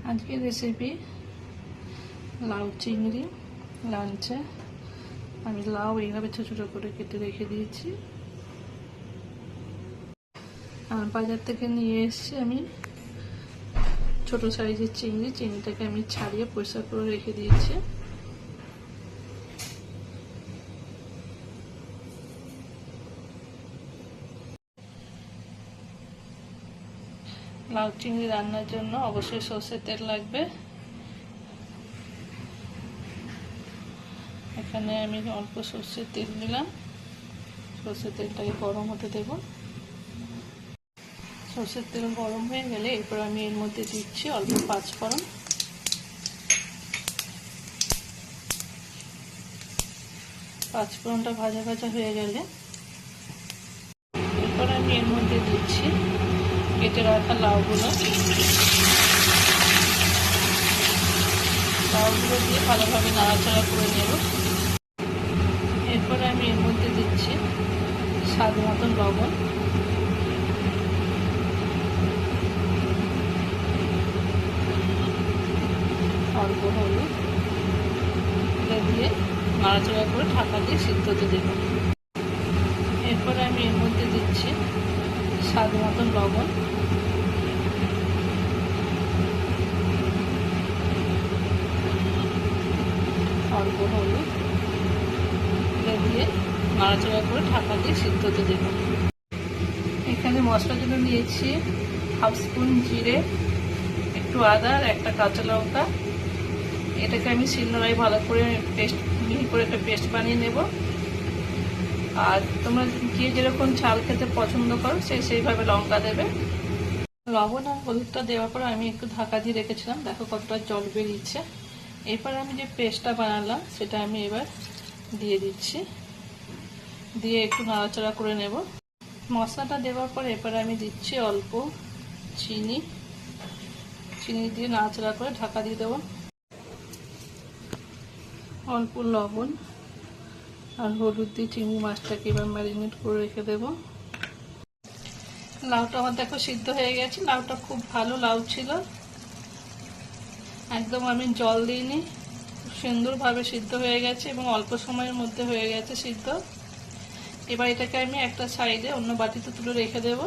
আজকের রেসিপি লাউ চিংড়ি লাঞ্চে। আমি লাউ এইভাবে ছোটো ছোটো করে কেটে রেখে দিয়েছি। আর বাজার থেকে নিয়ে এসেছি আমি ছোটো সাইজের চিংড়িটাকে আমি ছাড়িয়ে পরিষ্কার করে রেখে দিয়েছি। লাউ চিংড়ি রান্নার জন্য অবশ্যই সরষের তেল লাগবে। এখানে আমি অল্প সরষের তেল দিলাম। সরষের তেলটাকে গরম হতে দেব। সরষের তেল গরম হয়ে গেলে এরপর আমি এর মধ্যে দিচ্ছি অল্প পাঁচফোড়ন। পাঁচফোড়নটা ভাজা ভাজা হয়ে গেলে এরপর আমি এর মধ্যে দিচ্ছি কেটে রাখা লাউগুলো দিয়ে ভালোভাবে নাড়াচাড়া করে নেব। এরপরে আমি এর মধ্যে দিচ্ছি স্বাদ মতন লবণ, অল্প হলুদ দিয়ে নাড়াচাড়া করে ঢাকা দিয়ে সিদ্ধ হতে দেব। এরপরে আমি এর মধ্যে দিচ্ছি স্বাদ মতন লবণ, অল্প হলুদ দিয়ে নাড়াচাড়া করে ঢাকা দিয়ে সিদ্ধ হতে দেব। এখানে মশলার জন্য নিয়েছি হাফ স্পুন জিরে, একটু আদা আর একটা কাঁচা লঙ্কা। এটাকে আমি শিলনোড়ায় ভালো করে মিহি করে একটা পেস্ট বানিয়ে নেব। আর তোমরা যে যেরকম ঝাল খেতে পছন্দ করো সেইভাবে লঙ্কা দেবে। লবণ আর হলুদটা দেওয়ার পর আমি একটু ঢাকা দিয়ে রেখেছিলাম। দেখো কতটা জল বেরিয়েছে। এরপর আমি যে পেস্টটা বানালাম সেটা আমি এবার দিয়ে দিচ্ছি, দিয়ে একটু নাড়াচাড়া করে নেব। মশলাটা দেওয়ার পর এরপর আমি দিচ্ছি অল্প চিনি দিয়ে নাড়াচাড়া করে ঢাকা দিয়ে দেবো। অল্প লবণ আর হলুদ দিয়ে চিংড়ি মাছটাকে এবার ম্যারিনেট করে রেখে দেব। লাউটা আমার দেখো সিদ্ধ হয়ে গেছে। লাউটা খুব ভালো লাউ ছিল, একদম আমি জল দিইনি, খুব সুন্দরভাবে সিদ্ধ হয়ে গেছে এবং অল্প সময়ের মধ্যে হয়ে গেছে সিদ্ধ। এবার এটাকে আমি একটা সাইডে অন্য বাটিতে তুলে রেখে দেব।